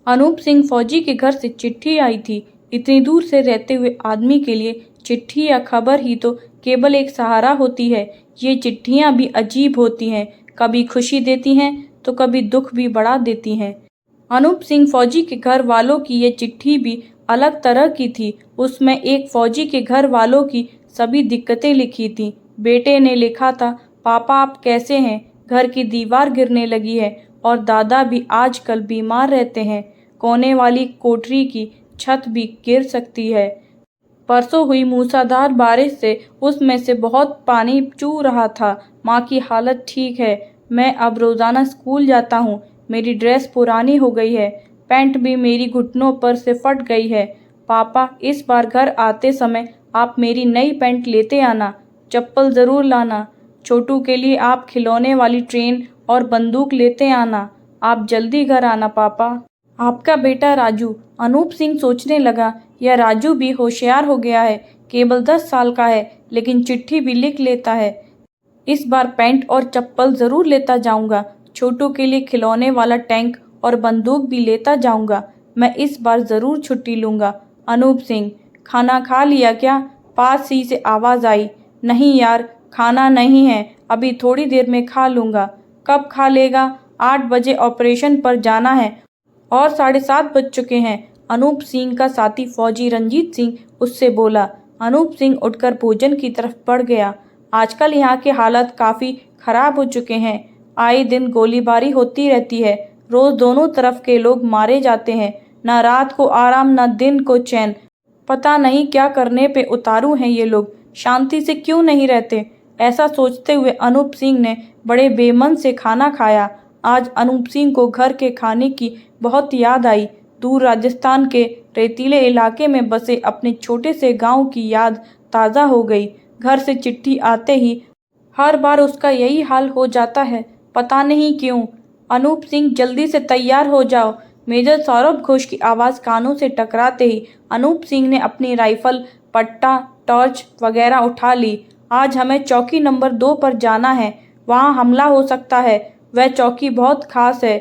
अनूप सिंह फौजी के घर से चिट्ठी आई थी। इतनी दूर से रहते हुए आदमी के लिए चिट्ठी या खबर ही तो केवल एक सहारा होती है। ये चिट्ठियाँ भी अजीब होती हैं, कभी खुशी देती हैं तो कभी दुख भी बढ़ा देती हैं। अनूप सिंह फौजी के घर वालों की ये चिट्ठी भी अलग तरह की थी। उसमें एक फौजी के घर वालों की सभी दिक्कतें लिखी थी। बेटे ने लिखा था, पापा आप कैसे हैं? घर की दीवार गिरने लगी है और दादा भी आजकल बीमार रहते हैं। कोने वाली कोठरी की छत भी गिर सकती है। परसों हुई मूसलाधार बारिश से उसमें से बहुत पानी चू रहा था। माँ की हालत ठीक है। मैं अब रोज़ाना स्कूल जाता हूँ। मेरी ड्रेस पुरानी हो गई है, पैंट भी मेरी घुटनों पर से फट गई है। पापा इस बार घर आते समय आप मेरी नई पैंट लेते आना, चप्पल ज़रूर लाना। छोटू के लिए आप खिलौने वाली ट्रेन और बंदूक लेते आना। आप जल्दी घर आना पापा। आपका बेटा राजू। अनूप सिंह सोचने लगा, यह राजू भी होशियार हो गया है। केवल 10 साल का है लेकिन चिट्ठी भी लिख लेता है। इस बार पैंट और चप्पल ज़रूर लेता जाऊंगा। छोटू के लिए खिलौने वाला टैंक और बंदूक भी लेता जाऊंगा। मैं इस बार ज़रूर छुट्टी लूँगा। अनूप सिंह, खाना खा लिया क्या? पास ही से आवाज़ आई। नहीं यार, खाना नहीं है, अभी थोड़ी देर में खा लूँगा। कब खा लेगा? 8 बजे ऑपरेशन पर जाना है और 7:30 बज चुके हैं। अनूप सिंह का साथी फौजी रंजीत सिंह उससे बोला। अनूप सिंह उठकर भोजन की तरफ बढ़ गया। आजकल यहाँ के हालात काफ़ी खराब हो चुके हैं। आए दिन गोलीबारी होती रहती है। रोज़ दोनों तरफ के लोग मारे जाते हैं। न रात को आराम न दिन को चैन। पता नहीं क्या करने पे उतारू हैं ये लोग। शांति से क्यों नहीं रहते? ऐसा सोचते हुए अनूप सिंह ने बड़े बेमन से खाना खाया। आज अनूप सिंह को घर के खाने की बहुत याद आई। दूर राजस्थान के रेतीले इलाके में बसे अपने छोटे से गांव की याद ताज़ा हो गई। घर से चिट्ठी आते ही हर बार उसका यही हाल हो जाता है, पता नहीं क्यों। अनूप सिंह, जल्दी से तैयार हो जाओ। मेजर सौरभ घोष की आवाज़ कानों से टकराते ही अनूप सिंह ने अपनी राइफल, पट्टा, टॉर्च वगैरह उठा ली। आज हमें चौकी नंबर 2 पर जाना है। वहाँ हमला हो सकता है। वह चौकी बहुत खास है।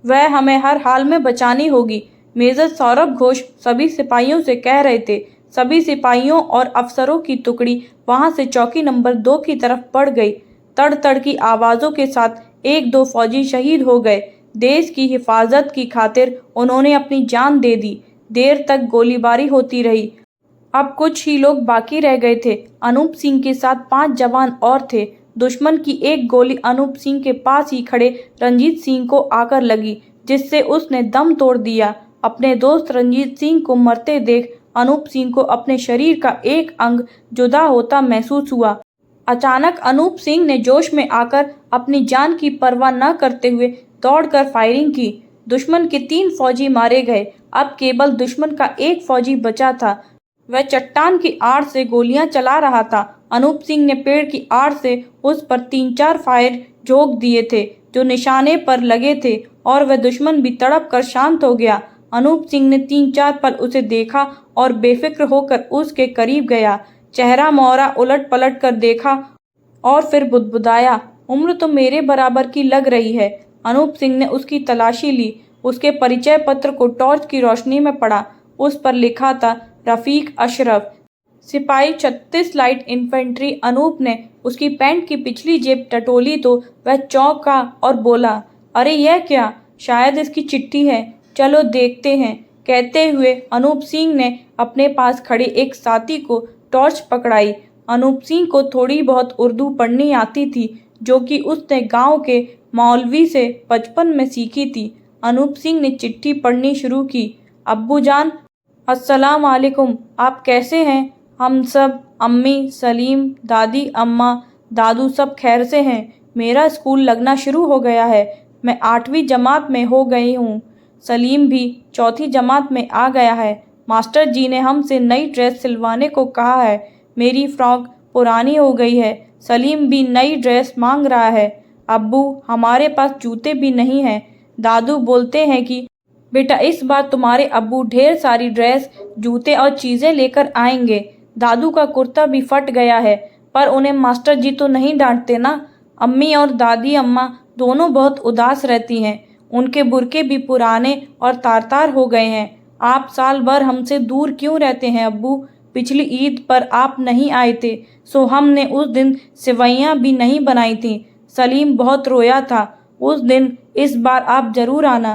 वह हमें हर हाल में बचानी होगी। मेजर सौरभ घोष सभी सिपाहियों से कह रहे थे। सभी सिपाहियों और अफसरों की टुकड़ी वहां से चौकी नंबर 2 की तरफ बढ़ गई। तड़ तड़ की आवाज़ों के साथ 1-2 फौजी शहीद हो गए। देश की हिफाजत की खातिर उन्होंने अपनी जान दे दी। देर तक गोलीबारी होती रही। अब कुछ ही लोग बाकी रह गए थे। अनूप सिंह के साथ 5 जवान और थे। दुश्मन की एक गोली अनूप सिंह के पास ही खड़े रंजीत सिंह को आकर लगी, जिससे उसने दम तोड़ दिया। अपने दोस्त रंजीत सिंह को मरते देख अनूप सिंह को अपने शरीर का एक अंग जुदा होता महसूस हुआ। अचानक अनूप सिंह ने जोश में आकर अपनी जान की परवाह न करते हुए दौड़कर फायरिंग की। दुश्मन के 3 फौजी मारे गए। अब केवल दुश्मन का एक फौजी बचा था। वह चट्टान की आड़ से गोलियां चला रहा था। अनूप सिंह ने पेड़ की आड़ से उस पर 3-4 फायर झोंक दिए थे जो निशाने पर लगे थे और वह दुश्मन भी तड़प कर शांत हो गया। अनूप सिंह ने 3-4 पल उसे देखा और बेफिक्र होकर उसके करीब गया। चेहरा मोहरा उलट पलट कर देखा और फिर बुदबुदाया, उम्र तो मेरे बराबर की लग रही है। अनूप सिंह ने उसकी तलाशी ली। उसके परिचय पत्र को टॉर्च की रोशनी में पढ़ा। उस पर लिखा था, रफ़ीक अशरफ, सिपाही 36 लाइट इन्फेंट्री। अनूप ने उसकी पैंट की पिछली जेब टटोली तो वह चौंका और बोला, अरे यह क्या? शायद इसकी चिट्ठी है, चलो देखते हैं। कहते हुए अनूप सिंह ने अपने पास खड़े एक साथी को टॉर्च पकड़ाई। अनूप सिंह को थोड़ी बहुत उर्दू पढ़नी आती थी, जो कि उसने गांव के मौलवी से बचपन में सीखी थी। अनूप सिंह ने चिट्ठी पढ़नी शुरू की। अब्बू जान, अस्सलाम वालेकुम, आप कैसे हैं? हम सब, अम्मी, सलीम, दादी, अम्मा, दादू सब खैर से हैं। मेरा स्कूल लगना शुरू हो गया है। मैं 8वीं जमात में हो गई हूँ। सलीम भी 4थी जमात में आ गया है। मास्टर जी ने हमसे नई ड्रेस सिलवाने को कहा है। मेरी फ्रॉक पुरानी हो गई है। सलीम भी नई ड्रेस मांग रहा है। अब्बू, हमारे पास जूते भी नहीं हैं। दादू बोलते हैं कि बेटा इस बार तुम्हारे अब्बू ढेर सारी ड्रेस, जूते और चीज़ें लेकर आएंगे। दादू का कुर्ता भी फट गया है, पर उन्हें मास्टर जी तो नहीं डांटते ना। अम्मी और दादी अम्मा दोनों बहुत उदास रहती हैं। उनके बुर्के भी पुराने और तार-तार हो गए हैं। आप साल भर हमसे दूर क्यों रहते हैं अब्बू? पिछली ईद पर आप नहीं आए थे, सो हमने उस दिन सेवइयाँ भी नहीं बनाई थीं। सलीम बहुत रोया था उस दिन। इस बार आप ज़रूर आना।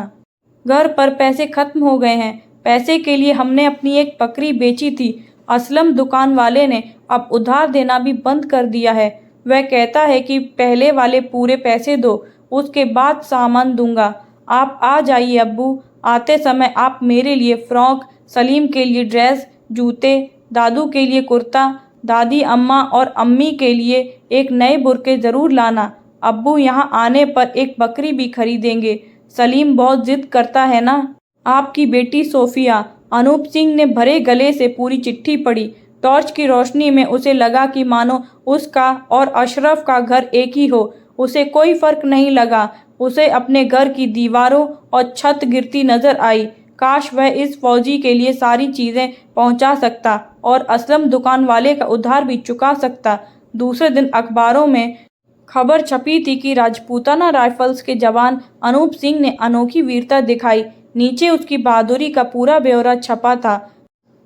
घर पर पैसे खत्म हो गए हैं। पैसे के लिए हमने अपनी एक बकरी बेची थी। असलम दुकान वाले ने अब उधार देना भी बंद कर दिया है। वह कहता है कि पहले वाले पूरे पैसे दो, उसके बाद सामान दूंगा। आप आ जाइए अब्बू। आते समय आप मेरे लिए फ्रॉक, सलीम के लिए ड्रेस, जूते, दादू के लिए कुर्ता, दादी अम्मा और अम्मी के लिए एक नए बुर्के ज़रूर लाना। अब्बू यहाँ आने पर एक बकरी भी खरीदेंगे। सलीम बहुत जिद करता है ना। आपकी बेटी सोफिया। अनूप सिंह ने भरे गले से पूरी चिट्ठी पढ़ी। टॉर्च की रोशनी में उसे लगा कि मानो उसका और अशरफ का घर एक ही हो। उसे कोई फर्क नहीं लगा। उसे अपने घर की दीवारों और छत गिरती नजर आई। काश वह इस फौजी के लिए सारी चीज़ें पहुंचा सकता और असलम दुकान वाले का उधार भी चुका सकता। दूसरे दिन अखबारों में खबर छपी थी कि राजपूताना राइफल्स के जवान अनूप सिंह ने अनोखी वीरता दिखाई। नीचे उसकी बहादुरी का पूरा ब्यौरा छपा था।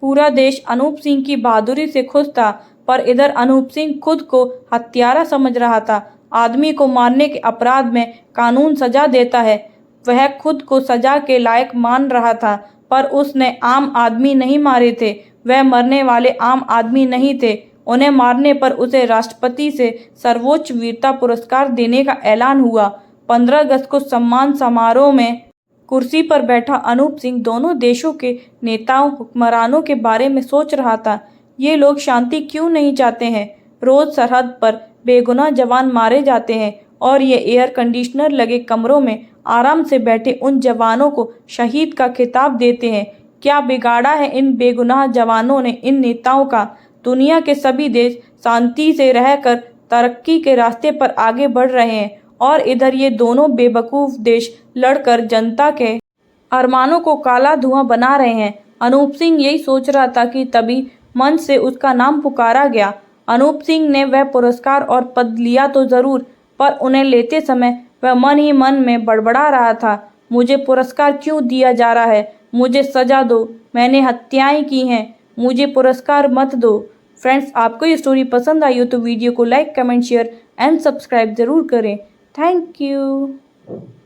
पूरा देश अनूप सिंह की बहादुरी से खुश था, पर इधर अनूप सिंह खुद को हत्यारा समझ रहा था। आदमी को मारने के अपराध में कानून सजा देता है। वह खुद को सजा के लायक मान रहा था, पर उसने आम आदमी नहीं मारे थे। वह मरने वाले आम आदमी नहीं थे। उन्हें मारने पर उसे राष्ट्रपति से सर्वोच्च वीरता पुरस्कार देने का ऐलान हुआ। 15 अगस्त को सम्मान समारोह में कुर्सी पर बैठा अनूप सिंह दोनों देशों के नेताओं, हुक्मरानों के बारे में सोच रहा था। ये लोग शांति क्यों नहीं चाहते हैं? रोज सरहद पर बेगुनाह जवान मारे जाते हैं और ये एयर कंडीशनर लगे कमरों में आराम से बैठे उन जवानों को शहीद का खिताब देते हैं। क्या बिगाड़ा है इन बेगुनाह जवानों ने इन नेताओं का? दुनिया के सभी देश शांति से रहकर तरक्की के रास्ते पर आगे बढ़ रहे हैं और इधर ये दोनों बेवकूफ़ देश लड़कर जनता के अरमानों को काला धुआं बना रहे हैं। अनूप सिंह यही सोच रहा था कि तभी मंच से उसका नाम पुकारा गया। अनूप सिंह ने वह पुरस्कार और पद लिया तो ज़रूर, पर उन्हें लेते समय वह मन ही मन में बड़बड़ा रहा था, मुझे पुरस्कार क्यों दिया जा रहा है? मुझे सजा दो, मैंने हत्याएं की हैं, मुझे पुरस्कार मत दो। फ्रेंड्स, आपको ये स्टोरी पसंद आई हो तो वीडियो को like, comment, share and subscribe ज़रूर करें। Thank you.